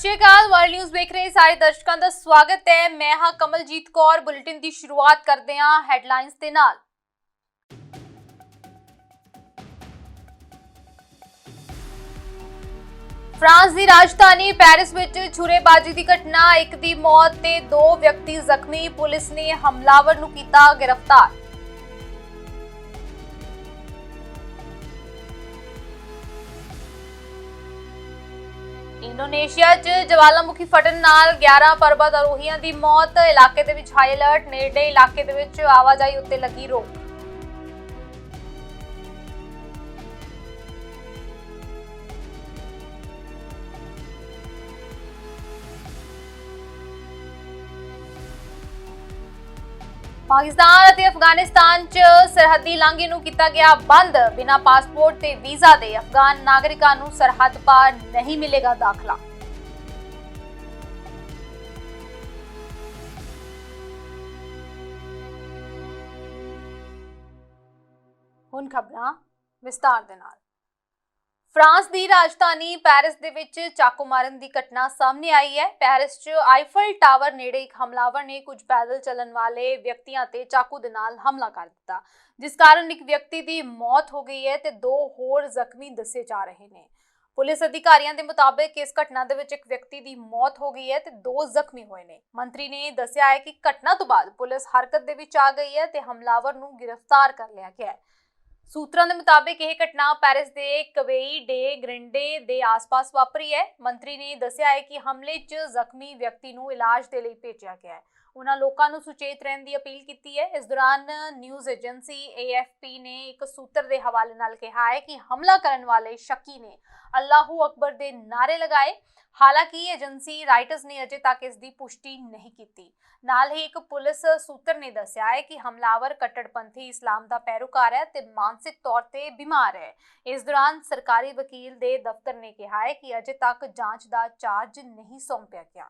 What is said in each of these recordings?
ਸਤਿ ਸ਼੍ਰੀ ਅਕਾਲ। World news ਵੇਖ ਰਹੇ ਸਾਰੇ ਦਰਸ਼ਕਾਂ ਦਾ ਸਵਾਗਤ ਹੈ। ਮੈਂ ਹਾਂ ਕਮਲਜੀਤ ਕੌਰ। ਬੁਲੇਟਿਨ ਦੀ ਸ਼ੁਰੂਆਤ ਕਰਦੇ ਹਾਂ ਹੈਡਲਾਈਨਸ ਦੇ ਨਾਲ। ਫਰਾਂਸ ਦੀ ਰਾਜਧਾਨੀ ਪੈਰਿਸ ਵਿੱਚ ਛੁਰੇਬਾਜ਼ੀ ਦੀ ਘਟਨਾ, ਇੱਕ ਦੀ ਮੌਤ ਤੇ 2 ਵਿਅਕਤੀ ਜ਼ਖਮੀ। ਪੁਲਿਸ ਨੇ ਹਮਲਾਵਰ ਨੂੰ ਕੀਤਾ ਗ੍ਰਿਫਤਾਰ। ਇੰਡੋਨੇਸ਼ੀਆ 'ਚ ਜਵਾਲਾਮੁਖੀ ਫਟਣ ਨਾਲ 11 ਪਰਬਤ ਆਰੋਹੀਆਂ ਦੀ ਮੌਤ। ਇਲਾਕੇ ਦੇ ਵਿੱਚ ਹਾਈ ਅਲਰਟ। ਨੇੜੇ ਇਲਾਕੇ ਦੇ ਵਿੱਚ ਆਵਾਜਾਈ ਉੱਤੇ ਲੱਗੀ ਰੋਕ। ਪਾਕਿਸਤਾਨ ਅਤੇ ਅਫਗਾਨਿਸਤਾਨ 'ਚ ਸਰਹੱਦੀ ਲਾਂਘੇ ਨੂੰ ਕੀਤਾ ਗਿਆ ਬੰਦ। ਬਿਨਾਂ ਪਾਸਪੋਰਟ ਤੇ ਵੀਜ਼ਾ ਦੇ ਅਫਗਾਨ ਨਾਗਰਿਕਾਂ ਨੂੰ ਸਰਹੱਦ ਪਾਰ ਨਹੀਂ ਮਿਲੇਗਾ ਦਾਖਲਾ। ਹੁਣ ਖਬਰਾਂ ਵਿਸਤਾਰ ਦੇ ਨਾਲ। ਫਰਾਂਸ ਦੀ ਰਾਜਧਾਨੀ ਪੈਰਿਸ ਦੇ ਵਿੱਚ ਚਾਕੂ ਮਾਰਨ ਦੀ ਘਟਨਾ ਸਾਹਮਣੇ ਆਈ ਹੈ। ਪੈਰਿਸ 'ਚ ਆਈਫਲ ਟਾਵਰ ਨੇੜੇ ਇੱਕ ਹਮਲਾਵਰ ਨੇ ਕੁਝ ਪੈਦਲ ਚੱਲਣ ਵਾਲੇ ਵਿਅਕਤੀਆਂ ਤੇ ਚਾਕੂ ਦੇ ਨਾਲ ਹਮਲਾ ਕਰ ਦਿੱਤਾ, ਜਿਸ ਕਾਰਨ ਇੱਕ ਵਿਅਕਤੀ ਦੀ ਮੌਤ ਹੋ ਗਈ ਹੈ ਤੇ 2 ਹੋਰ ਜ਼ਖਮੀ ਦੱਸੇ ਜਾ ਰਹੇ ਨੇ। ਪੁਲਿਸ ਅਧਿਕਾਰੀਆਂ ਦੇ ਮੁਤਾਬਕ ਇਸ ਘਟਨਾ ਦੇ ਵਿੱਚ ਇੱਕ ਵਿਅਕਤੀ ਦੀ ਮੌਤ ਹੋ ਗਈ ਹੈ ਤੇ 2 ਜ਼ਖਮੀ ਹੋਏ ਨੇ। ਮੰਤਰੀ ਨੇ ਦੱਸਿਆ ਹੈ ਕਿ ਘਟਨਾ ਤੋਂ ਬਾਅਦ ਪੁਲਿਸ ਹਰਕਤ ਦੇ ਵਿੱਚ ਆ ਗਈ ਹੈ ਤੇ ਹਮਲਾਵਰ ਨੂੰ ਗ੍ਰਿਫਤਾਰ ਕਰ ਲਿਆ ਗਿਆ ਹੈ। ਸੂਤਰਾਂ ਦੇ ਮੁਤਾਬਕ ਇਹ ਘਟਨਾ ਪੈਰਿਸ ਦੇ ਕਵੇਈ ਡੇ ਗ੍ਰਿੰਡੇ ਦੇ ਆਸ-ਪਾਸ ਵਾਪਰੀ ਹੈ। ਮੰਤਰੀ ਨੇ ਦੱਸਿਆ ਹੈ ਕਿ ਹਮਲੇ 'ਚ ਜ਼ਖਮੀ ਵਿਅਕਤੀ ਨੂੰ ਇਲਾਜ ਦੇ ਲਈ ਭੇਜਿਆ ਗਿਆ ਹੈ। ਉਹਨਾਂ ਲੋਕਾਂ ਨੂੰ ਸੁਚੇਤ ਰਹਿਣ ਦੀ ਅਪੀਲ ਕੀਤੀ ਹੈ। ਇਸ ਦੌਰਾਨ ਨਿਊਜ਼ ਏਜੰਸੀ AFP ਨੇ ਇੱਕ ਸੂਤਰ ਦੇ ਹਵਾਲੇ ਨਾਲ ਕਿਹਾ ਹੈ ਕਿ ਹਮਲਾ ਕਰਨ ਵਾਲੇ ਸ਼ੱਕੀ ਨੇ ਅੱਲਾਹੂ ਅਕਬਰ ਦੇ ਨਾਅਰੇ ਲਗਾਏ। ਹਾਲਾਂਕਿ ਏਜੰਸੀ ਰਾਈਟਰਸ ਨੇ ਅਜੇ ਤੱਕ ਇਸ ਦੀ ਪੁਸ਼ਟੀ ਨਹੀਂ ਕੀਤੀ। ਨਾਲ ਹੀ ਇੱਕ ਪੁਲਿਸ ਸੂਤਰ ਨੇ ਦੱਸਿਆ ਹੈ ਕਿ ਹਮਲਾਵਰ ਕੱਟੜਪੰਥੀ ਇਸਲਾਮ ਦਾ ਪੈਰੋਕਾਰ ਹੈ ਤੇ ਮਾਨਸਿਕ ਤੌਰ ਤੇ ਬਿਮਾਰ ਹੈ। ਇਸ ਦੌਰਾਨ ਸਰਕਾਰੀ ਵਕੀਲ ਦੇ ਦਫ਼ਤਰ ਨੇ ਕਿਹਾ ਹੈ ਕਿ ਅਜੇ ਤੱਕ ਜਾਂਚ ਦਾ ਚਾਰਜ ਨਹੀਂ ਸੌਂਪਿਆ ਗਿਆ।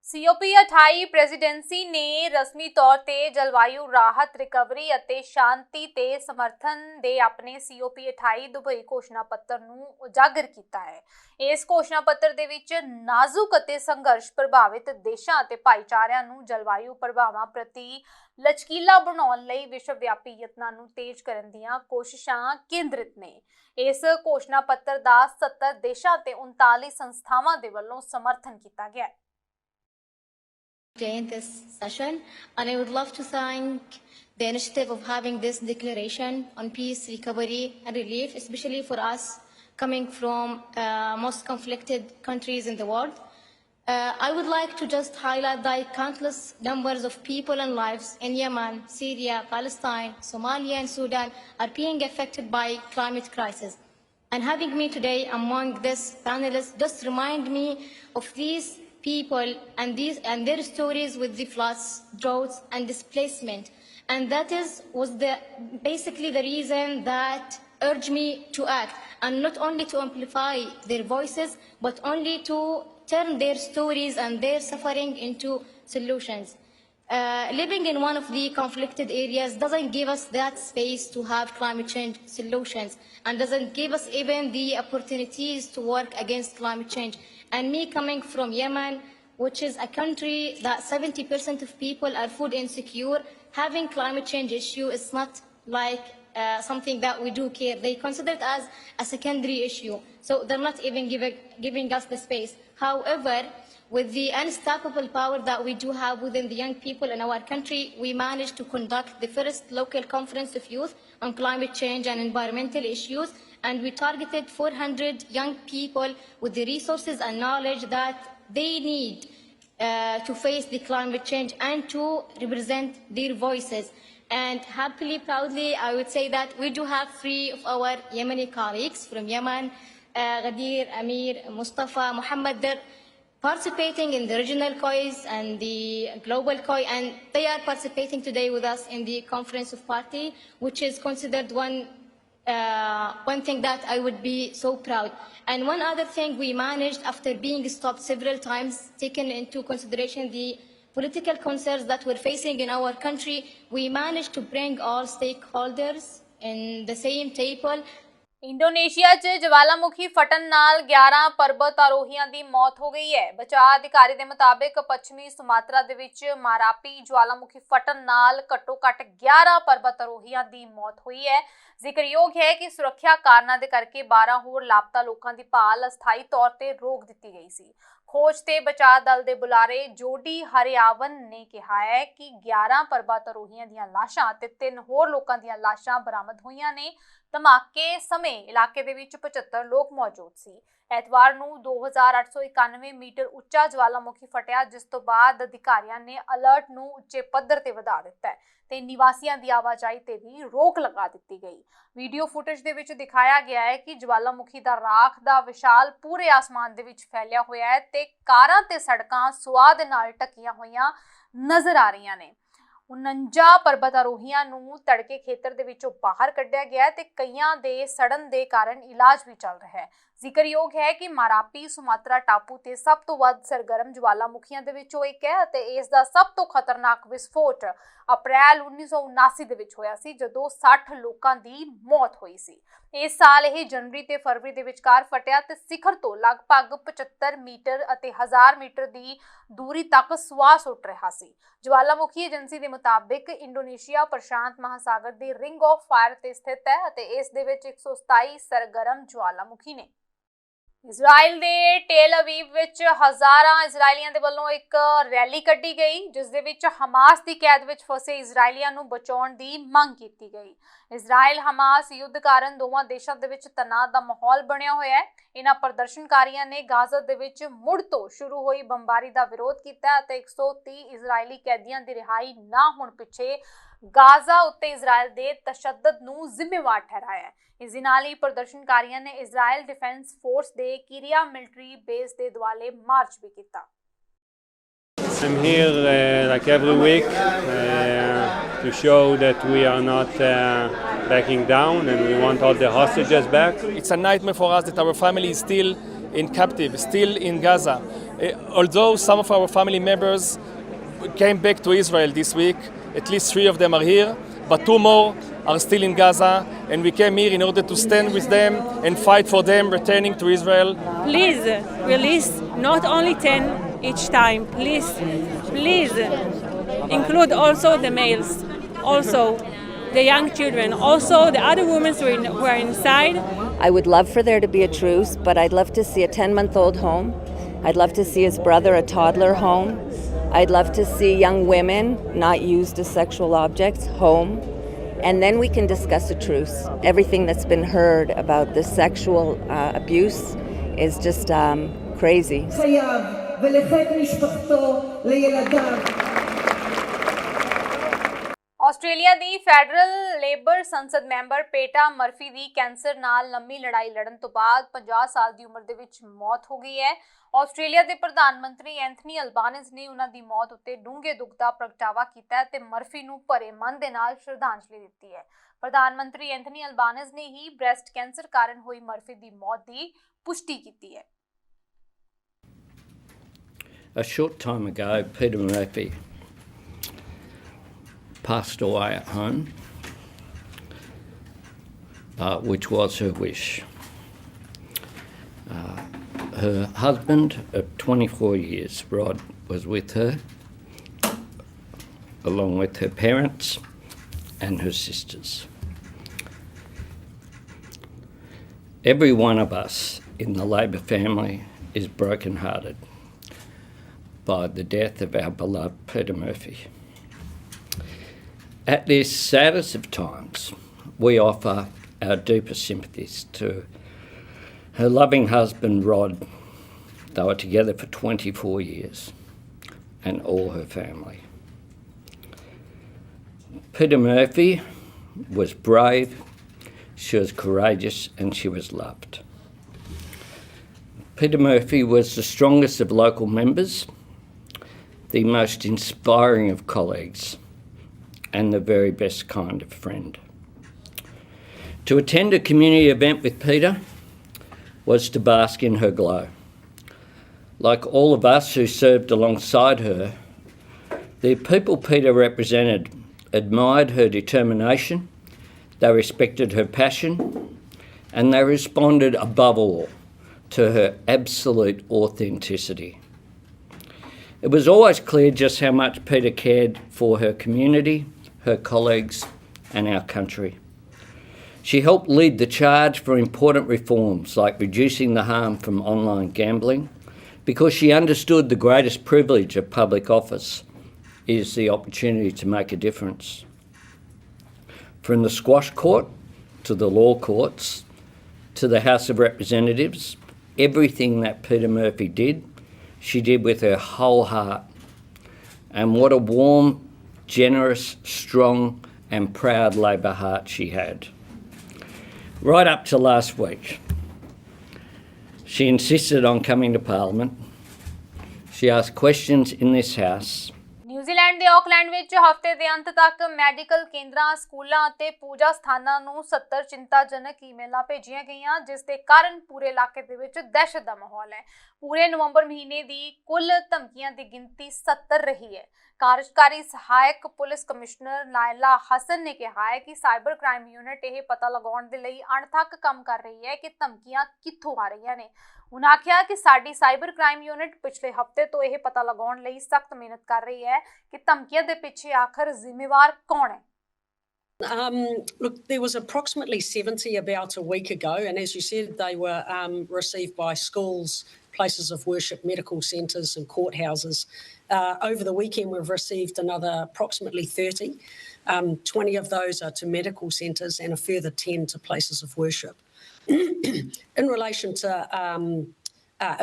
COP28 ਪ੍ਰੈਜ਼ੀਡੈਂਸੀ ਨੇ ਰਸਮੀ ਤੌਰ ਤੇ ਜਲਵਾਯੂ ਰਾਹਤ, ਰਿਕਵਰੀ ਅਤੇ ਸ਼ਾਂਤੀ ਤੇ ਸਮਰਥਨ ਦੇ ਆਪਣੇ COP28 ਦੁਬਈ ਘੋਸ਼ਣਾ ਪੱਤਰ ਨੂੰ ਉਜਾਗਰ ਕੀਤਾ ਹੈ। ਇਸ ਘੋਸ਼ਣਾ ਪੱਤਰ ਦੇ ਵਿੱਚ ਨਾਜ਼ੁਕ ਅਤੇ ਸੰਘਰਸ਼ ਪ੍ਰਭਾਵਿਤ ਦੇਸ਼ਾਂ ਅਤੇ ਭਾਈਚਾਰਿਆਂ ਨੂੰ ਜਲਵਾਯੂ ਪ੍ਰਭਾਵਾਂ ਪ੍ਰਤੀ ਲਚਕੀਲਾ ਬਣਾਉਣ ਲਈ ਵਿਸ਼ਵ ਵਿਆਪੀ ਯਤਨਾਂ ਨੂੰ ਤੇਜ਼ ਕਰਨ ਦੀਆਂ ਕੋਸ਼ਿਸ਼ਾਂ ਕੇਂਦਰਿਤ ਨੇ। ਇਸ ਘੋਸ਼ਣਾ ਪੱਤਰ ਦਾ 70 ਦੇਸ਼ਾਂ ਤੇ 39 ਸੰਸਥਾਵਾਂ ਦੇ ਵੱਲੋਂ ਸਮਰਥਨ ਕੀਤਾ ਗਿਆ ਹੈ। In this session, and I would love to thank the initiative of having this declaration on peace, recovery and relief, especially for us coming from most conflicted countries in the world. I would like to just highlight that countless numbers of people and lives in Yemen, Syria, Palestine, Somalia and Sudan are being affected by climate crisis. And having me today among this panelists just remind me of these people and their stories with the floods, droughts and displacement, and that was basically the reason that urged me to act, and not only to amplify their voices but only to turn their stories and their suffering into solutions. Living in one of the conflicted areas doesn't give us that space to have climate change solutions, and doesn't give us even the opportunities to work against climate change. And me coming from Yemen, which is a country that 70% of people are food insecure, having climate change issue is not like something that we do care. They consider it as a secondary issue. So they're not even giving us the space. However, with the unstoppable power that we do have within the young people in our country, we managed to conduct the first local conference of youth on climate change and environmental issues. And we targeted 400 young people with the resources and knowledge that they need to face the climate change and to represent their voices. And happily, proudly, I would say that we do have 3 of our Yemeni colleagues from Yemen, Ghadir, Amir, Mustafa, Muhammad. They're participating in the regional COIs and the global COI, and they are participating today with us in the Conference of Party, which is considered one thing that I would be so proud. And one other thing we managed, after being stopped several times, taken into consideration the political concerns that we're facing in our country, we managed to bring all stakeholders in the same table. Indonesia 'ਚ ਜਵਾਲਾਮੁਖੀ ਫਟਣ ਨਾਲ 11 ਪਰਬਤ ਆਰੋਹੀਆਂ ਦੀ ਮੌਤ ਹੋ ਗਈ ਹੈ। ਬਚਾਅ ਅਧਿਕਾਰੀ ਦੇ ਮੁਤਾਬਿਕ ਪੱਛਮੀ ਸੁਮਾਤਰਾ ਦੇ ਵਿੱਚ ਮਾਰਾਪੀ ਜਵਾਲਾਮੁਖੀ ਫਟਣ ਨਾਲ ਘੱਟੋ-ਘੱਟ 11 ਪਰਬਤ ਆਰੋਹੀਆਂ ਦੀ ਮੌਤ ਹੋਈ ਹੈ। ਜ਼ਿਕਰਯੋਗ ਹੈ ਕਿ ਸੁਰੱਖਿਆ ਕਾਰਨਾਂ ਦੇ ਕਰਕੇ 12 ਹੋਰ ਲਾਪਤਾ ਲੋਕਾਂ ਦੀ ਭਾਲ ਅਸਥਾਈ ਤੌਰ ਤੇ ਰੋਕ ਦਿੱਤੀ ਗਈ ਸੀ। ਖੋਜ ਤੇ ਬਚਾਅ ਦਲ ਦੇ ਬੁਲਾਰੇ ਜੋਡੀ ਹਰਿਆਵਨ ਨੇ ਕਿਹਾ ਹੈ ਕਿ 11 ਪਰਬਤ ਆਰੋਹੀਆਂ ਦੀਆਂ ਲਾਸ਼ਾਂ ਤੇ 3 ਹੋਰ ਲੋਕਾਂ ਦੀਆਂ ਲਾਸ਼ਾਂ ਬਰਾਮਦ ਹੋਈਆਂ ਨੇ। ਧਮਾਕੇ ਸਮੇਂ ਇਲਾਕੇ ਦੇ ਵਿੱਚ 75 ਲੋਕ ਮੌਜੂਦ ਸੀ। ਐਤਵਾਰ ਨੂੰ 2891 ਮੀਟਰ ਉੱਚਾ ਜਵਾਲਾਮੁਖੀ ਫਟਿਆ, ਜਿਸ ਤੋਂ ਬਾਅਦ ਅਧਿਕਾਰੀਆਂ ਨੇ ਅਲਰਟ ਨੂੰ ਉੱਚੇ ਪੱਧਰ ਤੇ ਵਧਾ ਦਿੱਤਾ ਹੈ ਤੇ ਨਿਵਾਸੀਆਂ ਦੀ ਆਵਾਜਾਈ ਤੇ ਵੀ ਰੋਕ ਲਗਾ ਦਿੱਤੀ ਗਈ। ਵੀਡੀਓ ਫੁਟੇਜ ਦੇ ਵਿੱਚ ਦਿਖਾਇਆ ਗਿਆ ਹੈ ਕਿ ਜਵਾਲਾਮੁਖੀ ਦਾ ਰਾਖ ਦਾ ਵਿਸ਼ਾਲ ਪੂਰੇ ਆਸਮਾਨ ਦੇ ਵਿੱਚ ਫੈਲਿਆ ਹੋਇਆ ਹੈ ਤੇ ਕਾਰਾਂ ਤੇ ਸੜਕਾਂ ਸੁਆਹ ਦੇ ਨਾਲ ਢੱਕੀਆਂ ਹੋਈਆਂ ਨਜ਼ਰ ਆ ਰਹੀਆਂ ਨੇ। 49 ਪਰਬਤ ਆਰੋਹੀਆਂ ਨੂੰ ਤੜਕੇ ਖੇਤਰ ਦੇ ਵਿੱਚੋਂ ਬਾਹਰ ਕੱਢਿਆ ਗਿਆ ਤੇ ਕਈਆਂ ਦੇ ਸੜਨ ਦੇ ਕਾਰਨ ਇਲਾਜ ਵੀ ਚੱਲ ਰਿਹਾ ਹੈ। ਜ਼ਿਕਰਯੋਗ ਹੈ ਕਿ ਮਾਰਾਪੀ ਸੁਮਾਤਰਾ ਟਾਪੂ ਤੇ ਸਭ ਤੋਂ ਵੱਧ ਸਰਗਰਮ ਜਵਾਲਾਮੁਖੀਆਂ ਦੇ ਵਿੱਚੋਂ ਇੱਕ ਹੈ ਅਤੇ ਇਸ ਦਾ ਸਭ ਤੋਂ ਖਤਰਨਾਕ ਵਿਸਫੋਟ ਅਪ੍ਰੈਲ 1979 ਦੇ ਵਿੱਚ ਹੋਇਆ ਸੀ, ਜਦੋਂ 60 ਲੋਕਾਂ ਦੀ ਮੌਤ ਹੋਈ ਸੀ। ਇਸ ਸਾਲ ਇਹ ਜਨਵਰੀ ਤੇ ਫਰਵਰੀ ਦੇ ਵਿਚਕਾਰ ਫਟਿਆ ਤੇ ਸਿਖਰ ਤੋਂ ਲਗਭਗ 75 ਮੀਟਰ ਅਤੇ 1000 ਮੀਟਰ ਦੀ ਦੂਰੀ ਤੱਕ ਸੁਆਹ ਸੁੱਟ ਰਿਹਾ ਸੀ। ਜਵਾਲਾਮੁਖੀ ਏਜੰਸੀ ਦੇ ਮੁਤਾਬਿਕ Indonesia Prashant Mahasagar the ring of fire ਤੇ ਸਥਿਤ ਹੈ ਅਤੇ ਇਸ ਦੇ ਵਿੱਚ 127 ਸਰਗਰਮ ਜਵਾਲਾਮੁਖੀ ਨੇ। ਇਜ਼ਰਾਈਲ ਦੇ ਟੇਲ ਅਵੀਵ ਵਿੱਚ ਹਜ਼ਾਰਾਂ ਇਜ਼ਰਾਈਲੀਆਂ ਦੇ ਵੱਲੋਂ ਇੱਕ ਰੈਲੀ ਕੱਢੀ ਗਈ, ਜਿਸ ਦੇ ਵਿੱਚ ਹਮਾਸ ਦੀ ਕੈਦ ਵਿੱਚ ਫਸੇ ਇਜ਼ਰਾਈਲੀਆਂ ਨੂੰ ਬਚਾਉਣ ਦੀ ਮੰਗ ਕੀਤੀ ਗਈ। ਇਜ਼ਰਾਈਲ ਹਮਾਸ ਯੁੱਧ ਕਾਰਨ ਦੋਵਾਂ ਦੇਸ਼ਾਂ ਦੇ ਵਿੱਚ ਤਣਾਅ ਦਾ ਮਾਹੌਲ ਬਣਿਆ ਹੋਇਆ ਹੈ। ਇਹਨਾਂ ਪ੍ਰਦਰਸ਼ਨਕਾਰੀਆਂ ਨੇ ਗਾਜ਼ਾ ਦੇ ਵਿੱਚ ਮੁੜ ਤੋਂ ਸ਼ੁਰੂ ਹੋਈ ਬੰਬਾਰੀ ਦਾ ਵਿਰੋਧ ਕੀਤਾ ਅਤੇ 130 ਇਜ਼ਰਾਈਲੀ ਕੈਦੀਆਂ ਦੀ ਰਿਹਾਈ ਨਾ ਹੋਣ ਪਿੱਛੇ ਗਾਜ਼ਾ ਉੱਤੇ ਇਜ਼ਰਾਈਲ ਦੇ ਤਸ਼ੱਦਦ ਨੂੰ ਜ਼ਿੰਮੇਵਾਰ ਠਹਿਰਾਇਆ ਹੈ। ਇਸ ਦੇ ਨਾਲ ਹੀ ਪ੍ਰਦਰਸ਼ਨਕਾਰੀਆਂ ਨੇ ਇਜ਼ਰਾਈਲ ਡਿਫੈਂਸ ਫੋਰਸ ਦੇ ਕਿਰਿਆ ਮਿਲਟਰੀ ਬੇਸ ਦੇ ਦੁਆਲੇ ਮਾਰਚ ਵੀ ਕੀਤਾ। I'm here like every week to show that we are not backing down and we want all the hostages back. It's a nightmare for us that our family is still in captive, still in Gaza. Although some of our family members came back to Israel this week, at least 3 of them are here, but 2 more are still in Gaza, and we came here in order to stand with them and fight for them returning to Israel. Please release not only 10 each time. Please include also the males, also the young children, also the other women who are inside. I would love for there to be a truce, but I'd love to see a 10-month-old home. I'd love to see his brother, a toddler, home. I'd love to see young women not used as sexual objects home. And then we can discuss a truce. Everything that's been heard about the sexual abuse is just crazy. Australia the federal labour ਸੰਸਦ member Peeta Murphy ਦੀ cancer ਨਾਲ ਲੰਮੀ ਲੜਾਈ ਲੜਨ ਤੋਂ ਬਾਅਦ 50 ਸਾਲ ਦੀ ਉਮਰ ਦੇ ਵਿੱਚ ਮੌਤ ਹੋ ਗਈ ਹੈ। ਆਸਟ੍ਰੇਲੀਆ ਦੇ ਪ੍ਰਧਾਨ ਮੰਤਰੀ ਐਂਥਨੀ ਅਲਬਾਨੀਜ਼ ਨੇ ਉਹਨਾਂ ਦੀ ਮੌਤ ਉੱਤੇ ਡੂੰਘੇ ਦੁੱਖ ਦਾ ਪ੍ਰਗਟਾਵਾ ਕੀਤਾ ਹੈ ਤੇ ਮਰਫੀ ਨੂੰ ਭਰੇ ਮਨ ਦੇ ਨਾਲ ਸ਼ਰਧਾਂਜਲੀ ਦਿੱਤੀ ਹੈ। ਪ੍ਰਧਾਨ ਮੰਤਰੀ ਐਂਥਨੀ ਅਲਬਾਨੀਜ਼ ਨੇ ਹੀ ਬ੍ਰੈਸਟ ਕੈਂਸਰ ਕਾਰਨ ਹੋਈ ਮਰਫੀ ਦੀ ਮੌਤ ਦੀ ਪੁਸ਼ਟੀ ਕੀਤੀ ਹੈ। A short time ago, Peter Murphy passed away at home, which was her wish. Her husband of 24 years, Rod, was with her, along with her parents and her sisters. Every one of us in the Labor family is broken-hearted by the death of our beloved Peter Murphy. At this saddest of times, we offer our deepest sympathies to her loving husband, Rod. They were together for 24 years, and all her family. Peter Murphy was brave, she was courageous, and she was loved. Peter Murphy was the strongest of local members, the most inspiring of colleagues, and the very best kind of friend. To attend a community event with Peter was to bask in her glow. Like all of us who served alongside her, the people Peter represented admired her determination, they respected her passion, and they responded above all to her absolute authenticity. It was always clear just how much Peta cared for her community, her colleagues, and our country. She helped lead the charge for important reforms like reducing the harm from online gambling, because she understood the greatest privilege of public office is the opportunity to make a difference. From the squash court to the law courts to the House of Representatives, everything that Peta Murphy did, she did with her whole heart. And what a warm, generous, strong and proud Labor heart she had. Right up to last week, she insisted on coming to Parliament. She asked questions in this House. New Zealand ਦੇ Auckland ਵਿੱਚ ਹਫ਼ਤੇ ਦੇ ਅੰਤ ਤੱਕ medical ਕੇਂਦਰਾਂ, ਸਕੂਲਾਂ ਅਤੇ ਪੂਜਾ ਸਥਾਨਾਂ ਨੂੰ 70 ਚਿੰਤਾਜਨਕ ਈਮੇਲਾਂ ਭੇਜੀਆਂ ਗਈਆਂ, ਜਿਸ ਦੇ ਕਾਰਨ ਪੂਰੇ ਇਲਾਕੇ ਦੇ ਵਿੱਚ ਦਹਿਸ਼ਤ ਦਾ ਮਾਹੌਲ ਹੈ। ਪੂਰੇ ਨਵੰਬਰ ਮਹੀਨੇ ਦੀ ਕੁੱਲ ਧਮਕੀਆਂ ਦੀ ਗਿਣਤੀ 70 ਰਹੀ ਹੈ। ਕਾਰਜਕਾਰੀ ਸਹਾਇਕ ਪੁਲਿਸ ਕਮਿਸ਼ਨਰ ਨਾਇਲਾ ਹਸਨ ਨੇ ਕਿਹਾ ਹੈ ਕਿ ਸਾਈਬਰ ਕ੍ਰਾਈਮ ਯੂਨਿਟ ਇਹ ਪਤਾ ਲਗਾਉਣ ਦੇ ਲਈ ਅਣਥੱਕ ਕੰਮ ਕਰ ਰਹੀ ਹੈ ਕਿ ਧਮਕੀਆਂ ਕਿੱਥੋਂ ਆ ਰਹੀਆਂ ਨੇ। उन्होंने आख्या कि साडी साइबर क्राइम यूनिट पिछले हफ्ते तो यह पता लगाने लई सख्त मेहनत कर रही है कि धमकियां दे पिछे आखिर जिम्मेवार कौन है। Look, there was approximately 70 about a week ago, and as you said, they were received by schools, places of worship, medical centres and courthouses. Over the weekend, we've received another approximately 30. 20 of those are to medical centres and a further 10 to places of worship. In relation to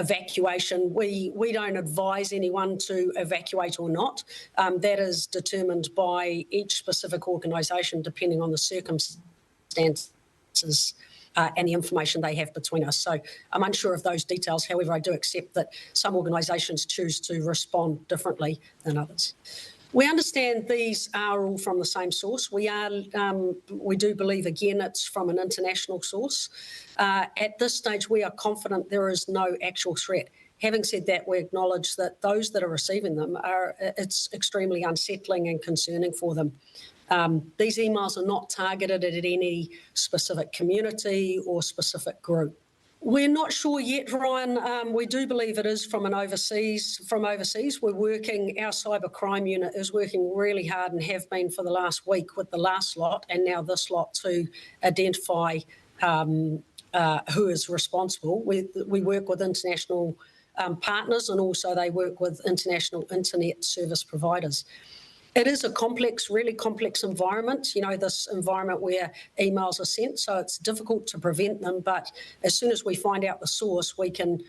evacuation, we don't advise anyone to evacuate or not. That is determined by each specific organisation depending on the circumstances and the information they have between us. So I'm unsure of those details. However, I do accept that some organisations choose to respond differently than others. We understand these are all from the same source. We do believe, again, it's from an international source. At this stage, we are confident there is no actual threat. Having said that, we acknowledge that those that are receiving them it's extremely unsettling and concerning for them. These emails are not targeted at any specific community or specific group. We're not sure yet, Ryan. We do believe it is from overseas. We're working, our cyber crime unit is working really hard and have been for the last week with the last lot and now this lot to identify who is responsible. We work with international partners and also they work with international internet service providers. It is a complex, really complex environment, you know, this environment where emails are sent, so it's difficult to prevent them, but as soon as we find out the source, we can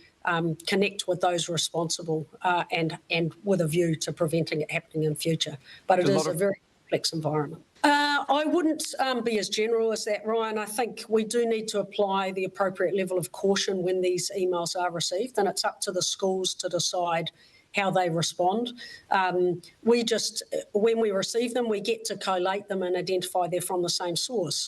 connect with those responsible and with a view to preventing it happening in future. But it is a very complex environment. I wouldn't be as general as that, Ryan. I think we do need to apply the appropriate level of caution when these emails are received, and it's up to the schools to decide how they respond. When we receive them, we get to collate them and identify they're from the same source.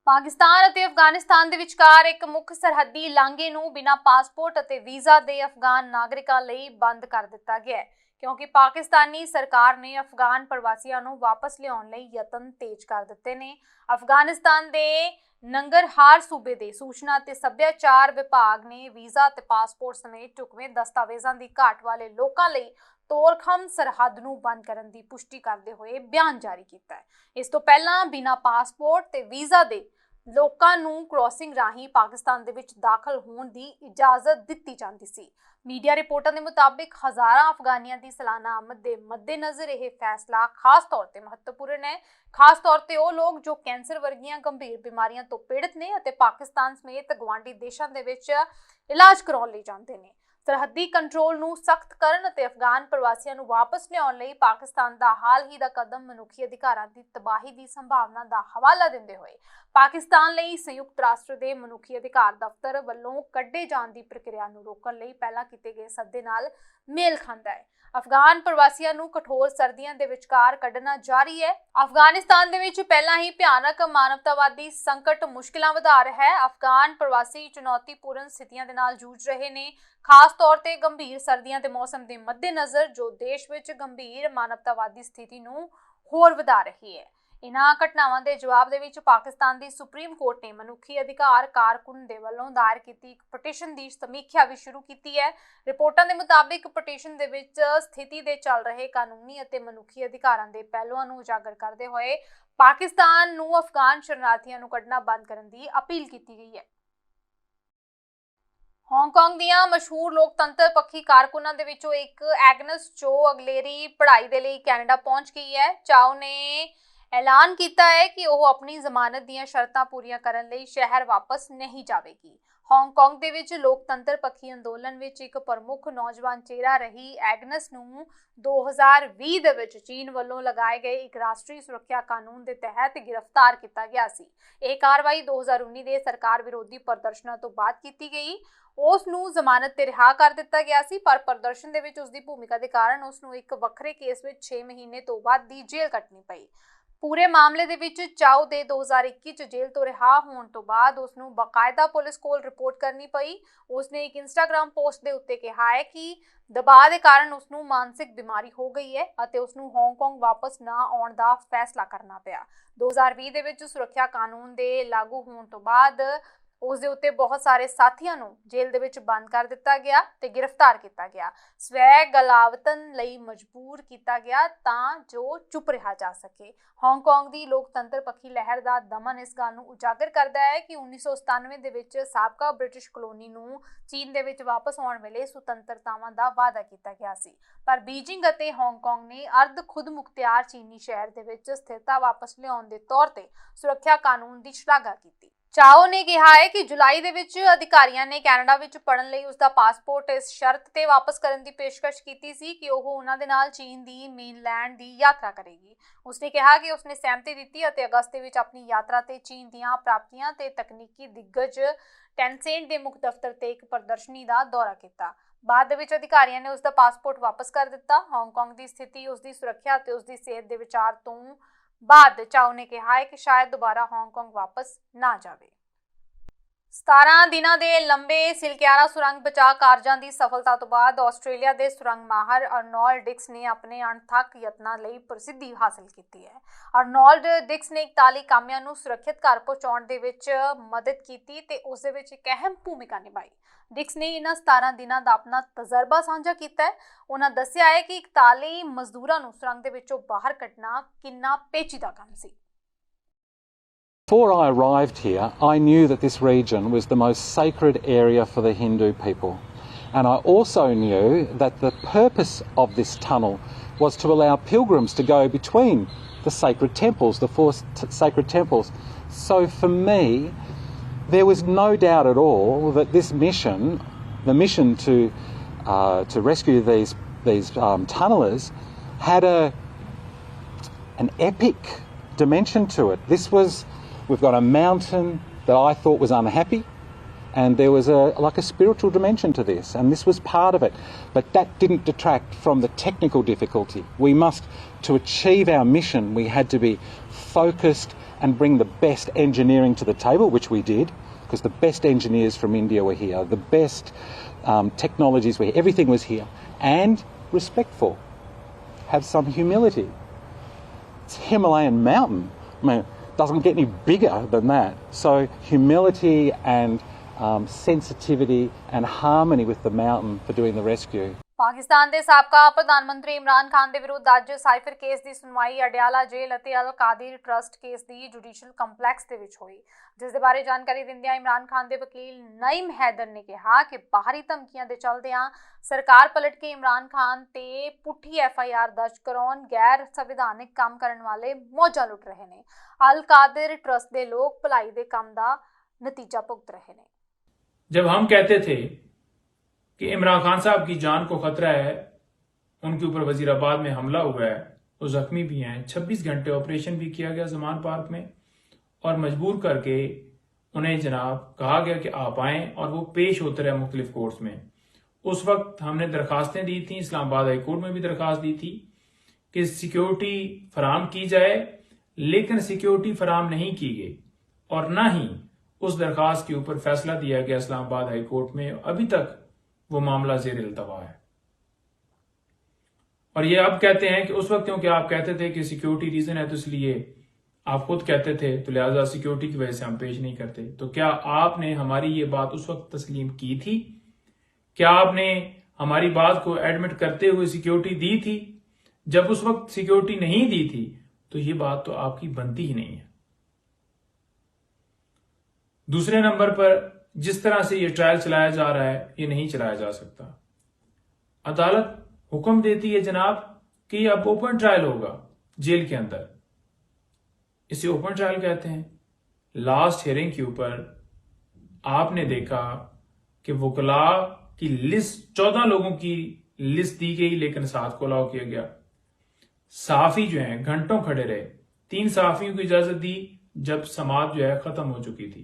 Pakistan ਅਤੇ ਅਫਗਾਨਿਸਤਾਨ ਦੇ ਵਿਚਕਾਰ ਇੱਕ ਮੁੱਖ ਸਰਹੱਦੀ ਲਾਂਘੇ ਨੂੰ ਬਿਨਾਂ passport ਅਤੇ ਵੀਜ਼ਾ ਦੇ ਅਫਗਾਨ ਨਾਗਰਿਕਾਂ ਲਈ ਬੰਦ ਕਰ ਦਿੱਤਾ ਗਿਆ ਹੈ, ਕਿਉਂਕਿ ਪਾਕਿਸਤਾਨੀ ਸਰਕਾਰ ਨੇ ਅਫਗਾਨ ਪ੍ਰਵਾਸੀਆਂ ਨੂੰ ਵਾਪਸ ਲਿਆਉਣ ਲਈ ਯਤਨ ਤੇਜ਼ ਕਰ ਦਿੱਤੇ ਨੇ। ਅਫਗਾਨਿਸਤਾਨ ਦੇ ਨੰਗਰਹਾਰ ਸੂਬੇ ਦੇ ਸੂਚਨਾ ਅਤੇ ਸੱਭਿਆਚਾਰ ਵਿਭਾਗ ਨੇ ਵੀਜ਼ਾ ਅਤੇ ਪਾਸਪੋਰਟ ਸਮੇਤ ਢੁਕਵੇਂ ਦਸਤਾਵੇਜ਼ਾਂ ਦੀ ਘਾਟ ਵਾਲੇ ਲੋਕਾਂ ਲਈ ਤੋਰਖਮ ਸਰਹੱਦ ਨੂੰ ਬੰਦ ਕਰਨ ਦੀ ਪੁਸ਼ਟੀ ਕਰਦੇ ਹੋਏ ਬਿਆਨ ਜਾਰੀ ਕੀਤਾ ਹੈ। ਇਸ ਤੋਂ ਪਹਿਲਾਂ ਬਿਨਾਂ ਪਾਸਪੋਰਟ ਤੇ ਵੀਜ਼ਾ ਦੇ ਲੋਕਾਂ ਨੂੰ ਕ੍ਰੋਸਿੰਗ ਰਾਹੀਂ ਪਾਕਿਸਤਾਨ ਦੇ ਵਿੱਚ ਦਾਖਲ ਹੋਣ ਦੀ ਇਜਾਜ਼ਤ ਦਿੱਤੀ ਜਾਂਦੀ ਸੀ। ਮੀਡੀਆ ਰਿਪੋਰਟਾਂ ਦੇ ਮੁਤਾਬਿਕ ਹਜ਼ਾਰਾਂ ਅਫਗਾਨੀਆਂ ਦੀ ਸਾਲਾਨਾ ਆਮਦ ਦੇ ਮੱਦੇਨਜ਼ਰ ਇਹ ਫੈਸਲਾ ਖਾਸ ਤੌਰ ਤੇ ਮਹੱਤਵਪੂਰਨ ਹੈ, ਖਾਸ ਤੌਰ ਤੇ ਉਹ ਲੋਕ ਜੋ ਕੈਂਸਰ ਵਰਗੀਆਂ ਗੰਭੀਰ ਬਿਮਾਰੀਆਂ ਤੋਂ ਪੀੜਤ ਨੇ ਅਤੇ ਪਾਕਿਸਤਾਨ ਸਮੇਤ ਗਵਾਂਢੀ ਦੇਸ਼ਾਂ ਦੇ ਵਿੱਚ ਇਲਾਜ ਕਰਾਉਣ ਲਈ ਜਾਂਦੇ ਨੇ। ਸਰਹੱਦੀ ਕੰਟਰੋਲ ਨੂੰ ਸਖਤ ਕਰਨ ਅਤੇ ਅਫਗਾਨ ਪ੍ਰਵਾਸੀਆਂ ਨੂੰ ਵਾਪਸ ਲਿਆਉਣ ਲਈ ਪਾਕਿਸਤਾਨ ਦਾ ਹਾਲ ਹੀ ਦਾ ਕਦਮ ਮਨੁੱਖੀ ਅਧਿਕਾਰਾਂ ਦੀ ਤਬਾਹੀ ਦੀ ਸੰਭਾਵਨਾ ਦਾ ਹਵਾਲਾ ਦਿੰਦੇ ਹੋਏ ਪਾਕਿਸਤਾਨ ਲਈ ਸੰਯੁਕਤ ਰਾਸ਼ਟਰ ਦੇ ਮਨੁੱਖੀ ਅਧਿਕਾਰ ਦਫ਼ਤਰ ਵੱਲੋਂ ਕੱਢੇ ਜਾਣ ਦੀ ਪ੍ਰਕਿਰਿਆ ਨੂੰ ਰੋਕਣ ਲਈ ਪਹਿਲਾਂ ਕੀਤੇ ਗਏ ਸੱਦੇ ਨਾਲ ਮੇਲ ਖਾਂਦਾ ਹੈ। ਅਫਗਾਨ ਪ੍ਰਵਾਸੀਆਂ ਨੂੰ ਕਠੋਰ ਸਰਦੀਆਂ ਦੇ ਵਿਚਕਾਰ ਕੱਢਣਾ ਜਾਰੀ ਹੈ। ਅਫਗਾਨਿਸਤਾਨ ਦੇ ਵਿੱਚ ਪਹਿਲਾਂ ਹੀ ਭਿਆਨਕ ਮਾਨਵਤਾਵਾਦੀ ਸੰਕਟ ਮੁਸ਼ਕਿਲਾਂ ਵਧਾ ਰਿਹਾ ਹੈ। ਅਫਗਾਨ ਪ੍ਰਵਾਸੀ ਚੁਣੌਤੀਪੂਰਨ ਸਥਿਤੀਆਂ ਦੇ ਨਾਲ ਜੂਝ ਰਹੇ ਨੇ, ਖਾਸ ਤੌਰ ਤੇ ਗੰਭੀਰ ਸਰਦੀਆਂ ਦੇ ਮੌਸਮ ਦੇ ਮੱਦੇਨਜ਼ਰ ਜੋ ਦੇਸ਼ ਵਿੱਚ ਗੰਭੀਰ ਮਾਨਵਤਾਵਾਦੀ ਸਥਿਤੀ ਨੂੰ ਹੋਰ ਵਧਾ ਰਹੀ ਹੈ। ਇਨ੍ਹਾਂ ਘਟਨਾਵਾਂ ਦੇ ਜਵਾਬ ਦੇ ਵਿੱਚ ਪਾਕਿਸਤਾਨ ਦੀ ਸੁਪਰੀਮ ਕੋਰਟ ਨੇ ਮਨੁੱਖੀ ਅਧਿਕਾਰ ਕਾਰਕੁਨ ਦੇ ਵੱਲੋਂ ਦਾਇਰ ਕੀਤੀ ਇੱਕ ਪਟੀਸ਼ਨ ਦੀ ਸਮੀਖਿਆ ਵੀ ਸ਼ੁਰੂ ਕੀਤੀ ਹੈ। ਰਿਪੋਰਟਾਂ ਦੇ ਮੁਤਾਬਿਕ ਪਟੀਸ਼ਨ ਦੇ ਵਿੱਚ ਸਥਿਤੀ ਦੇ ਚੱਲ ਰਹੇ ਕਾਨੂੰਨੀ ਅਤੇ ਮਨੁੱਖੀ ਅਧਿਕਾਰਾਂ ਦੇ ਪਹਿਲੂਆਂ ਨੂੰ ਉਜਾਗਰ ਕਰਦੇ ਹੋਏ ਪਾਕਿਸਤਾਨ ਨੂੰ ਅਫਗਾਨ ਸ਼ਰਨਾਰਥੀਆਂ ਨੂੰ ਕੱਢਣਾ ਬੰਦ ਕਰਨ ਦੀ ਅਪੀਲ ਕੀਤੀ ਗਈ ਹੈ। ਹਾਂਗਕਾਂਗ ਦੀਆਂ ਮਸ਼ਹੂਰ ਲੋਕਤੰਤਰ ਪੱਖੀ ਕਾਰਕੁਨਾਂ ਦੇ ਵਿੱਚੋਂ ਇੱਕ ਐਗਨਸ ਚੋ ਅਗਲੇਰੀ ਪੜ੍ਹਾਈ ਦੇ ਲਈ ਕੈਨੇਡਾ ਪਹੁੰਚ ਗਈ ਹੈ। ਚਾਓ ਨੇ ਐਲਾਨ ਕੀਤਾ ਹੈ ਕਿ ਉਹ ਆਪਣੀ ਜ਼ਮਾਨਤ ਦੀਆਂ ਸ਼ਰਤਾਂ ਪੂਰੀਆਂ ਕਰਨ ਲਈ ਸ਼ਹਿਰ ਵਾਪਸ ਨਹੀਂ ਜਾਵੇਗੀ। ਹਾਂਗਕਾਂਗ ਦੇ ਵਿੱਚ ਲੋਕਤੰਤਰ ਪੱਖੀ ਅੰਦੋਲਨ ਵਿੱਚ ਇੱਕ ਪ੍ਰਮੁੱਖ ਨੌਜਵਾਨ ਚਿਹਰਾ ਰਹੀ ਐਗਨਸ ਨੂੰ 2020 ਦੇ ਵਿੱਚ ਚੀਨ ਵੱਲੋਂ ਲਗਾਏ ਗਏ ਇੱਕ ਰਾਸ਼ਟਰੀ ਸੁਰੱਖਿਆ ਕਾਨੂੰਨ ਦੇ ਤਹਿਤ ਗ੍ਰਿਫਤਾਰ ਕੀਤਾ ਗਿਆ ਸੀ। ਇਹ ਕਾਰਵਾਈ 2019 ਦੇ ਸਰਕਾਰ ਵਿਰੋਧੀ ਪ੍ਰਦਰਸ਼ਨਾਂ ਤੋਂ ਬਾਅਦ ਕੀਤੀ ਗਈ। ਉਸ ਨੂੰ ਜ਼ਮਾਨਤ ਤੇ ਰਿਹਾ ਕਰ ਦਿੱਤਾ ਗਿਆ ਸੀ, ਪਰ ਪ੍ਰਦਰਸ਼ਨ ਦੇ ਵਿੱਚ ਉਸ ਦੀ ਭੂਮਿਕਾ ਦੇ ਕਾਰਨ ਉਸ ਨੂੰ ਇੱਕ ਵੱਖਰੇ ਕੇਸ ਵਿੱਚ 6 ਮਹੀਨੇ ਤੋਂ ਬਾਅਦ ਦੀ ਜੇਲ੍ਹ ਕੱਟਣੀ ਪਈ। ਪੂਰੇ ਮਾਮਲੇ ਦੇ ਵਿੱਚ ਚਾਓ ਦੇ 2021 ਚ ਜੇਲ੍ਹ ਤੋਂ ਰਿਹਾ ਹੋਣ ਤੋਂ ਬਾਅਦ ਉਸ ਨੂੰ ਬਾਕਾਇਦਾ ਪੁਲਿਸ ਕੋਲ ਰਿਪੋਰਟ ਕਰਨੀ ਪਈ। ਉਸ ਨੇ ਇੱਕ ਇੰਸਟਾਗ੍ਰਾਮ ਪੋਸਟ ਦੇ ਉੱਤੇ ਕਿਹਾ ਹੈ ਕਿ ਦਬਾਅ ਦੇ ਕਾਰਨ ਉਸ ਨੂੰ ਮਾਨਸਿਕ ਬਿਮਾਰੀ ਹੋ ਗਈ ਹੈ ਅਤੇ ਉਸ ਨੂੰ ਹਾਂਗਕਾਂਗ ਵਾਪਸ ਨਾ ਆਉਣ ਦਾ ਫੈਸਲਾ ਕਰਨਾ ਪਿਆ। 2020 ਦੇ ਵਿੱਚ ਸੁਰੱਖਿਆ ਕਾਨੂੰਨ ਦੇ ਲਾਗੂ ਹੋਣ ਤੋਂ ਬਾਅਦ ਉਸ ਦੇ ਉੱਤੇ ਬਹੁਤ ਸਾਰੇ ਸਾਥੀਆਂ ਨੂੰ ਜੇਲ੍ਹ ਦੇ ਵਿੱਚ ਬੰਦ ਕਰ ਦਿੱਤਾ ਗਿਆ ਤੇ ਗ੍ਰਿਫਤਾਰ ਕੀਤਾ ਗਿਆ। ਸਵੈ ਗਲਾਵਤਨ ਲਈ ਮਜਬੂਰ ਕੀਤਾ ਗਿਆ ਤਾਂ ਜੋ ਚੁੱਪ ਰਿਹਾ ਜਾ ਸਕੇ। ਹਾਂਗਕਾਂਗ ਦੀ ਲੋਕਤੰਤਰ ਪੱਖੀ ਲਹਿਰ ਦਾ ਦਮਨ ਇਸ ਗੱਲ ਨੂੰ ਉਜਾਗਰ ਕਰਦਾ ਹੈ ਕਿ 1997 ਦੇ ਵਿੱਚ ਸਾਬਕਾ ਬ੍ਰਿਟਿਸ਼ ਕਲੋਨੀ ਨੂੰ ਚੀਨ ਦੇ ਵਿੱਚ ਵਾਪਸ ਆਉਣ ਵੇਲੇ ਸੁਤੰਤਰਤਾਵਾਂ ਦਾ ਵਾਅਦਾ ਕੀਤਾ ਗਿਆ ਸੀ, ਪਰ ਬੀਜਿੰਗ ਅਤੇ ਹਾਂਗਕਾਂਗ ਨੇ ਅਰਧ ਖੁਦ ਮੁਖਤਿਆਰ ਚੀਨੀ ਸ਼ਹਿਰ ਦੇ ਵਿੱਚ ਸਥਿਰਤਾ ਵਾਪਸ ਲਿਆਉਣ ਦੇ ਤੌਰ ਤੇ ਸੁਰੱਖਿਆ ਕਾਨੂੰਨ ਦੀ ਸ਼ਲਾਘਾ ਕੀਤੀ। ਚਾਓ ਨੇ ਕਿਹਾ ਹੈ ਕਿ ਜੁਲਾਈ ਦੇ ਵਿੱਚ ਅਧਿਕਾਰੀਆਂ ਨੇ ਕੈਨੇਡਾ ਵਿੱਚ ਪੜ੍ਹਨ ਲਈ ਉਸ ਦਾ ਪਾਸਪੋਰਟ ਇਸ ਸ਼ਰਤ ਤੇ ਵਾਪਸ ਕਰਨ ਦੀ ਪੇਸ਼ਕਸ਼ ਕੀਤੀ ਸੀ ਕਿ ਉਹ ਉਹਨਾਂ ਦੇ ਨਾਲ ਚੀਨ ਦੀ ਮੇਨਲੈਂਡ ਦੀ ਯਾਤਰਾ ਕਰੇਗੀ। ਉਸਨੇ ਕਿਹਾ ਕਿ ਉਸਨੇ ਸਹਿਮਤੀ ਦਿੱਤੀ ਅਤੇ ਅਗਸਤ ਦੇ ਵਿੱਚ ਆਪਣੀ ਯਾਤਰਾ ਤੇ ਚੀਨ ਦੀਆਂ ਪ੍ਰਾਪਤੀਆਂ ਤੇ ਤਕਨੀਕੀ ਦਿੱਗਜ ਟੈਂਸੈਂਟ ਦੇ ਮੁੱਖ ਦਫ਼ਤਰ ਤੇ ਇੱਕ ਪ੍ਰਦਰਸ਼ਨੀ ਦਾ ਦੌਰਾ ਕੀਤਾ। ਬਾਅਦ ਦੇ ਵਿੱਚ ਅਧਿਕਾਰੀਆਂ ਨੇ ਉਸ ਦਾ ਪਾਸਪੋਰਟ ਵਾਪਸ ਕਰ ਦਿੱਤਾ। ਹਾਂਗਕਾਂਗ ਦੀ ਸਥਿਤੀ, ਉਸ ਦੀ ਸੁਰੱਖਿਆ ਅਤੇ ਉਸ ਦੀ ਸਿਹਤ ਦੇ ਵਿਚਾਰ ਤੋਂ ਬਾਅਦ ਚਾਓ ਨੇ ਕਿਹਾ ਹੈ ਕਿ ਸ਼ਾਇਦ ਦੁਬਾਰਾ ਹਾਂਗਕਾਂਗ ਵਾਪਸ ਨਾ ਜਾਵੇ। 17 ਦਿਨਾਂ ਦੇ ਲੰਬੇ ਸਿਲਕਿਆਰਾ ਸੁਰੰਗ ਬਚਾਅ ਕਾਰਜਾਂ ਦੀ ਸਫਲਤਾ ਤੋਂ ਬਾਅਦ ਆਸਟ੍ਰੇਲੀਆ ਦੇ ਸੁਰੰਗ ਮਾਹਰ ਅਰਨੋਲਡ ਡਿਕਸ ਨੇ ਆਪਣੇ ਅਣਥੱਕ ਯਤਨਾਂ ਲਈ ਪ੍ਰਸਿੱਧੀ ਹਾਸਲ ਕੀਤੀ ਹੈ। ਅਰਨੋਲਡ ਡਿਕਸ ਨੇ 41 ਕਾਮਿਆਂ ਨੂੰ ਸੁਰੱਖਿਅਤ ਘਰ ਪਹੁੰਚਾਉਣ ਦੇ ਵਿੱਚ ਮਦਦ ਕੀਤੀ ਤੇ ਉਸ ਦੇ ਵਿੱਚ ਇੱਕ ਅਹਿਮ ਭੂਮਿਕਾ ਨਿਭਾਈ। ਡਿਕਸ ਨੇ ਇਹਨਾਂ 17 ਦਿਨਾਂ ਦਾ ਆਪਣਾ ਤਜਰਬਾ ਸਾਂਝਾ ਕੀਤਾ ਹੈ। ਉਹਨਾਂ ਦੱਸਿਆ ਹੈ ਕਿ 41 ਮਜ਼ਦੂਰਾਂ ਨੂੰ ਸੁਰੰਗ ਦੇ ਵਿੱਚੋਂ ਬਾਹਰ ਕੱਢਣਾ ਕਿੰਨਾ ਪੇਚੀਦਾ ਕੰਮ ਸੀ। Before I arrived here, I knew that this region was the most sacred area for the Hindu people. And I also knew that the purpose of this tunnel was to allow pilgrims to go between the sacred temples, the four sacred temples. So for me, there was no doubt at all that this mission, the mission to rescue these tunnellers, had an epic dimension to it. We've got a mountain that I thought was unhappy, and there was a spiritual dimension to this, and this was part of it. But that didn't detract from the technical difficulty. To achieve our mission, we had to be focused and bring the best engineering to the table, which we did, because the best engineers from India were here, the best technologies were here, everything was here, and respectful. Have some humility. It's a Himalayan mountain. I mean, doesn't get any bigger than that. So humility and sensitivity and harmony with the mountain for doing the rescue. Pakistan ਦੇ ਸਾਬਕਾ ਪ੍ਰਧਾਨ ਮੰਤਰੀ ਇਮਰਾਨ ਖਾਨ ਦੇ ਵਿਰੁੱਧ ਅੱਜ cipher case ਦੀ ਸੁਣਵਾਈ ਅਡਿਆਲਾ ਜੇਲ੍ਹ ਅਤੇ ਅਲ ਕਾਦਿਰ trust case ਦੀ judicial complex ਦੇ ਵਿੱਚ ਹੋਈ, ਜਿਸ ਦੇ ਬਾਰੇ ਜਾਣਕਾਰੀ ਦਿੰਦਿਆਂ ਇਮਰਾਨ ਖਾਨ ਦੇ ਵਕੀਲ ਨਈਮ ਹੈਦਰ ਨੇ ਕਿਹਾ ਕਿ ਬਾਹਰੀ ਧਮਕੀਆਂ ਦੇ ਚਲਦਿਆਂ ਸਰਕਾਰ ਪਲਟ ਕੇ ਇਮਰਾਨ ਖਾਨ ਤੇ ਪੁੱਠੀ FIR ਦਰਜ ਕਰਾਉਣ ਗੈਰ ਸੰਵਿਧਾਨਿਕ ਕੰਮ ਕਰਨ ਵਾਲੇ ਮੌਜਾਂ ਲੁੱਟ ਰਹੇ ਨੇ। ਅਲ ਕਾਦਿਰ ट्रस्ट ਦੇ ਲੋਕ ਭਲਾਈ ਦੇ ਕੰਮ ਦਾ नतीजा भुगत रहे हैं। जब हम कहते थे कि इमरान खान साहब की जान को खतरा है, उनके ऊपर वजीराबाद में हमला हुआ है, वो जख्मी भी हैं, 26 घंटे ऑपरेशन भी किया गया जमान पार्क में और मजबूर करके उन्हें जनाब कहा गया कि आप आएँ और वो पेश होते रहे मुख्तलिफ कोर्ट्स में। उस वक्त हमने दरखास्तें दी थी, इस्लामाबाद हाई कोर्ट में भी दरखास्त दी थी कि सिक्योरिटी फराम की जाए, लेकिन सिक्योरिटी फराम नहीं की गई और ना ही उस दरखास्त के ऊपर फैसला दिया गया इस्लामाबाद हाई कोर्ट में। अभी तक वो मामला ज़ेर इल्तवा है। और ये अब कहते हैं कि उस वक्त क्योंकि आप कहते थे कि सिक्योरिटी रीजन है तो इसलिए आप खुद कहते थे, तो लिहाजा सिक्योरिटी की वजह से हम पेश नहीं करते। तो क्या आपने हमारी ये बात उस वक्त तस्लीम की थी? क्या आपने हमारी बात को एडमिट करते हुए सिक्योरिटी दी थी? जब उस वक्त सिक्योरिटी नहीं दी थी तो ये बात तो आपकी बनती ही नहीं है। दूसरे नंबर पर, जिस तरह से ये ट्रायल चलाया जा रहा है, ये नहीं चलाया जा सकता। अदालत हुक्म देती है जनाब कि अब ओपन ट्रायल होगा जेल के अंदर। इसे ओपन ट्रायल कहते हैं। लास्ट हियरिंग के ऊपर आपने देखा कि वकला की लिस्ट 14 लोगों की लिस्ट दी गई, लेकिन 7 को अलाउ किया गया। साफी जो हैं घंटों खड़े रहे। 3 साफियों को इजाजत दी जब समाअत जो है खत्म हो चुकी थी।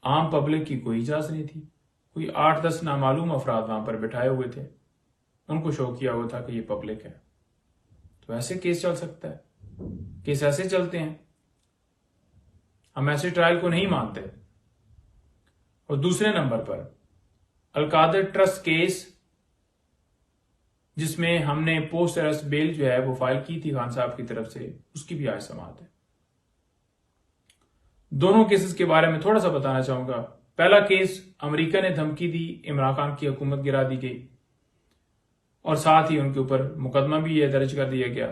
आम पब्लिक की कोई इजाजत नहीं थी। कोई 8-10 नामालूम अफराद वहां पर बिठाए हुए थे, उनको शो किया हुआ था कि ये पब्लिक है। तो ऐसे केस चल सकता है? केस ऐसे चलते हैं? हम ऐसे ट्रायल को नहीं मानते। और दूसरे नंबर पर अलकादर ट्रस्ट केस, जिसमें हमने पोस्ट अरेस्ट बेल जो है वो फाइल की थी खान साहब की तरफ से, उसकी भी आज समाअत है। दोनों केसेस के बारे में थोड़ा सा बताना चाहूंगा। पहला केस, अमेरिका ने धमकी दी, इमरान खान की हुकूमत गिरा दी गई और साथ ही उनके ऊपर मुकदमा भी यह दर्ज कर दिया गया।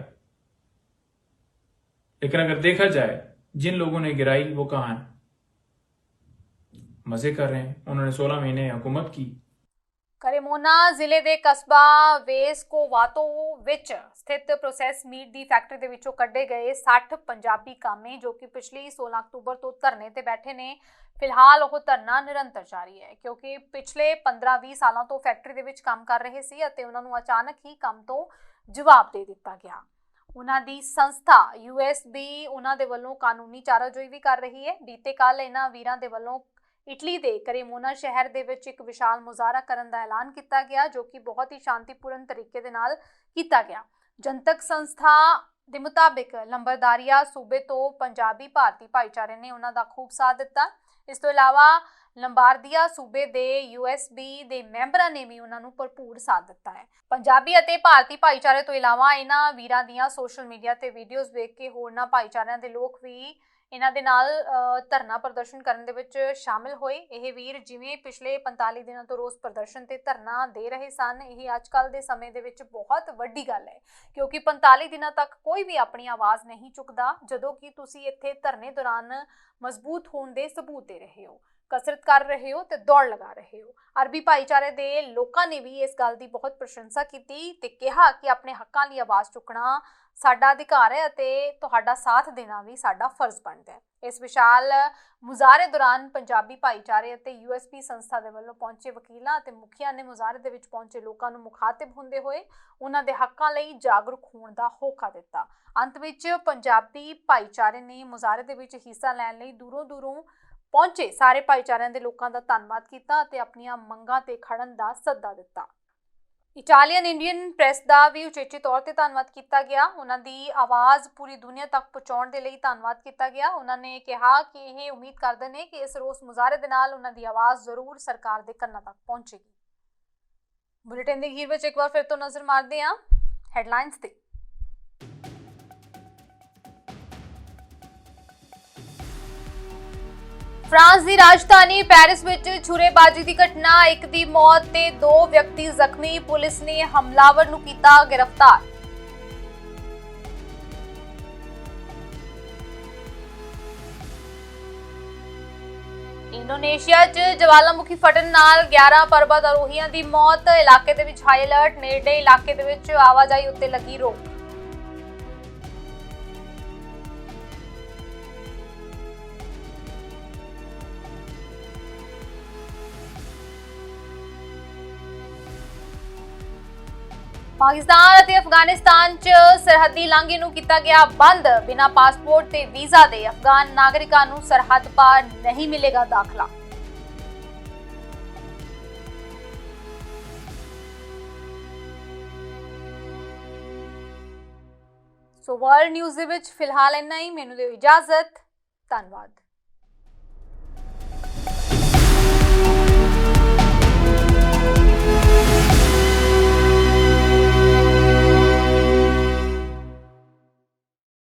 लेकिन अगर देखा जाए, जिन लोगों ने गिराई वो कहां हैं? मजे कर रहे हैं। उन्होंने 16 महीने हुकूमत की। ਕਰੀਮੋਨਾ ਜ਼ਿਲ੍ਹੇ ਦੇ ਕਸਬਾ ਵੇਸਕੋਵਾਤੋ ਵਿੱਚ ਸਥਿਤ ਪ੍ਰੋਸੈਸ ਮੀਟ ਦੀ ਫੈਕਟਰੀ ਦੇ ਵਿੱਚੋਂ ਕੱਢੇ ਗਏ 60 ਪੰਜਾਬੀ ਕਾਮੇ ਜੋ ਕਿ ਪਿਛਲੀ 16 ਅਕਤੂਬਰ ਤੋਂ ਧਰਨੇ ਤੇ ਬੈਠੇ ਨੇ। ਫਿਲਹਾਲ ਉਹ ਧਰਨਾ ਨਿਰੰਤਰ ਜਾਰੀ ਹੈ ਕਿਉਂਕਿ ਪਿਛਲੇ 15-20 ਸਾਲਾਂ ਤੋਂ ਫੈਕਟਰੀ ਦੇ ਵਿੱਚ ਕੰਮ ਕਰ ਰਹੇ ਸੀ ਅਤੇ ਉਹਨਾਂ ਨੂੰ ਅਚਾਨਕ ਹੀ ਕੰਮ ਤੋਂ ਜਵਾਬ ਦੇ ਦਿੱਤਾ ਗਿਆ। ਉਹਨਾਂ ਦੀ ਸੰਸਥਾ USB ਉਹਨਾਂ ਦੇ ਵੱਲੋਂ ਕਾਨੂੰਨੀ ਚਾਰਾਜੋਈ ਵੀ ਕਰ ਰਹੀ ਹੈ। ਬੀਤੇ ਕੱਲ ਇਹਨਾਂ ਵੀਰਾਂ ਦੇ ਵੱਲੋਂ ਇਟਲੀ ਦੇ ਕਰੀਮੋਨਾ ਸ਼ਹਿਰ ਦੇ ਵਿੱਚ ਇੱਕ ਵਿਸ਼ਾਲ ਮੁਜ਼ਾਹਰਾ ਕਰਨ ਦਾ ਐਲਾਨ ਕੀਤਾ ਗਿਆ ਜੋ ਕਿ ਬਹੁਤ ਹੀ ਸ਼ਾਂਤੀਪੂਰਨ ਤਰੀਕੇ ਦੇ ਨਾਲ ਕੀਤਾ ਗਿਆ। ਜਨਤਕ ਸੰਸਥਾ ਦੇ ਮੁਤਾਬਿਕ ਲੰਬਰਦਾਰੀਆ ਸੂਬੇ ਤੋਂ ਪੰਜਾਬੀ ਭਾਰਤੀ ਭਾਈਚਾਰੇ ਨੇ ਉਹਨਾਂ ਦਾ ਖੂਬ ਸਾਥ ਦਿੱਤਾ। ਇਸ ਤੋਂ ਇਲਾਵਾ ਲੰਬਾਰਦੀਆ ਸੂਬੇ ਦੇ USB ਦੇ ਮੈਂਬਰਾਂ ਨੇ ਵੀ ਉਹਨਾਂ ਨੂੰ ਭਰਪੂਰ ਸਾਥ ਦਿੱਤਾ ਹੈ। ਪੰਜਾਬੀ ਅਤੇ ਭਾਰਤੀ ਭਾਈਚਾਰੇ ਤੋਂ ਇਲਾਵਾ ਇਹਨਾਂ ਵੀਰਾਂ ਦੀਆਂ ਸੋਸ਼ਲ ਮੀਡੀਆ ਤੇ ਵੀਡੀਓਜ਼ ਵੇਖ ਕੇ ਹੋਰਨਾਂ ਭਾਈਚਾਰਿਆਂ ਦੇ ਲੋਕ ਵੀ ਇਹਨਾਂ ਦੇ ਨਾਲ ਧਰਨਾ ਪ੍ਰਦਰਸ਼ਨ ਕਰਨ ਦੇ ਵਿੱਚ ਸ਼ਾਮਿਲ ਹੋਏ। ਇਹ ਵੀਰ ਜਿਵੇਂ ਪਿਛਲੇ 45 ਦਿਨਾਂ ਤੋਂ ਰੋਸ ਪ੍ਰਦਰਸ਼ਨ ਤੇ ਧਰਨਾ ਦੇ ਰਹੇ ਸਨ, ਇਹ ਅੱਜ ਕੱਲ੍ਹ ਦੇ ਸਮੇਂ ਦੇ ਵਿੱਚ ਬਹੁਤ ਵੱਡੀ ਗੱਲ ਹੈ ਕਿਉਂਕਿ 45 ਦਿਨਾਂ ਤੱਕ ਕੋਈ ਵੀ ਆਪਣੀ ਆਵਾਜ਼ ਨਹੀਂ ਚੁੱਕਦਾ, ਜਦੋਂ ਕਿ ਤੁਸੀਂ ਇੱਥੇ ਧਰਨੇ ਦੌਰਾਨ ਮਜ਼ਬੂਤ ਹੋਣ ਦੇ ਸਬੂਤ ਦੇ ਰਹੇ ਹੋ, ਕਸਰਤ ਕਰ ਰਹੇ ਹੋ ਤੇ ਦੌੜ ਲਗਾ ਰਹੇ ਹੋ। ਅਰਬੀ ਭਾਈਚਾਰੇ ਦੇ ਲੋਕਾਂ ਨੇ ਵੀ ਇਸ ਗੱਲ ਦੀ ਬਹੁਤ ਪ੍ਰਸ਼ੰਸਾ ਕੀਤੀ ਤੇ ਕਿਹਾ ਕਿ ਆਪਣੇ ਹੱਕਾਂ ਲਈ ਆਵਾਜ਼ ਚੁੱਕਣਾ ਸਾਡਾ ਅਧਿਕਾਰ ਹੈ ਅਤੇ ਤੁਹਾਡਾ ਸਾਥ ਦੇਣਾ ਵੀ ਸਾਡਾ ਫਰਜ਼ ਬਣਦਾ ਹੈ। ਇਸ ਵਿਸ਼ਾਲ ਮੁਜ਼ਾਹਰੇ ਦੌਰਾਨ ਪੰਜਾਬੀ ਭਾਈਚਾਰੇ ਅਤੇ USB ਸੰਸਥਾ ਦੇ ਵੱਲੋਂ ਪਹੁੰਚੇ ਵਕੀਲਾਂ ਅਤੇ ਮੁਖੀਆਂ ਨੇ ਮੁਜ਼ਾਹਰੇ ਦੇ ਵਿੱਚ ਪਹੁੰਚੇ ਲੋਕਾਂ ਨੂੰ ਮੁਖਾਤਿਬ ਹੁੰਦੇ ਹੋਏ ਉਹਨਾਂ ਦੇ ਹੱਕਾਂ ਲਈ ਜਾਗਰੂਕ ਹੋਣ ਦਾ ਹੋਕਾ ਦਿੱਤਾ। ਅੰਤ ਵਿੱਚ ਪੰਜਾਬੀ ਭਾਈਚਾਰੇ ਨੇ ਮੁਜ਼ਾਹਰੇ ਦੇ ਵਿੱਚ ਹਿੱਸਾ ਲੈਣ ਲਈ ਦੂਰੋਂ ਪਹੁੰਚੇ ਸਾਰੇ ਭਾਈਚਾਰਿਆਂ ਦੇ ਲੋਕਾਂ ਦਾ ਧੰਨਵਾਦ ਕੀਤਾ ਅਤੇ ਆਪਣੀਆਂ ਮੰਗਾਂ ਤੇ ਖੜਨ ਦਾ ਸੱਦਾ ਦਿੱਤਾ। ਇਟਾਲੀਅਨ ਇੰਡੀਅਨ ਪ੍ਰੈਸ ਦਾ ਵੀ ਉਚੇਚੇ ਤੌਰ ਤੇ ਧੰਨਵਾਦ ਕੀਤਾ ਗਿਆ। ਉਹਨਾਂ ਦੀ ਆਵਾਜ਼ ਪੂਰੀ ਦੁਨੀਆ ਤੱਕ ਪਹੁੰਚਾਉਣ ਦੇ ਲਈ ਧੰਨਵਾਦ ਕੀਤਾ ਗਿਆ। ਉਹਨਾਂ ਨੇ ਕਿਹਾ ਕਿ ਇਹ ਉਮੀਦ ਕਰਦੇ ਨੇ ਕਿ ਇਸ ਰੋਸ ਮੁਜ਼ਾਹਰੇ ਦੇ ਨਾਲ ਉਹਨਾਂ ਦੀ ਆਵਾਜ਼ ਜ਼ਰੂਰ ਸਰਕਾਰ ਦੇ ਕੰਨਾਂ ਤੱਕ ਪਹੁੰਚੇਗੀ। ਬੁਲੇਟਿਨ ਦੇ ਅਖੀਰ ਵਿੱਚ ਇੱਕ ਵਾਰ ਫਿਰ ਤੋਂ ਨਜ਼ਰ ਮਾਰਦੇ ਹਾਂ ਹੈਡਲਾਈਨਸ ਤੇ। फ्रांस की राजधानी पेरिस विच छुरेबाजी की घटना, एक दी मौत ते 2 व्यक्ति जख्मी। पुलिस ने हमलावर नूं कीता गिरफ्तार। इंडोनेशिया च ज्वालामुखी फटन नाल 11 पर्वत आरोहियां दी मौत। इलाके दे विच हाई अलर्ट, नेड़े इलाके दे विच आवाजाही उत्ते लगी रोक। पाकिस्तान ਅਤੇ ਅਫਗਾਨਿਸਤਾਨ 'ਚ ਸਰਹੱਦੀ ਲਾਂਘੇ ਨੂੰ ਕੀਤਾ ਗਿਆ ਬੰਦ। ਬਿਨਾਂ ਪਾਸਪੋਰਟ ਤੇ ਵੀਜ਼ਾ ਦੇ ਅਫਗਾਨ ਨਾਗਰਿਕਾਂ ਨੂੰ ਸਰਹੱਦ ਪਾਰ ਨਹੀਂ ਮਿਲੇਗਾ ਦਾਖਲਾ। ਸੋ ਵਰਲਡ ਨਿਊਜ਼ ਦੇ ਵਿੱਚ ਫਿਲਹਾਲ ਇੰਨਾ ਹੀ। ਮੈਨੂੰ ਦਿਓ ਇਜਾਜ਼ਤ। ਧੰਨਵਾਦ।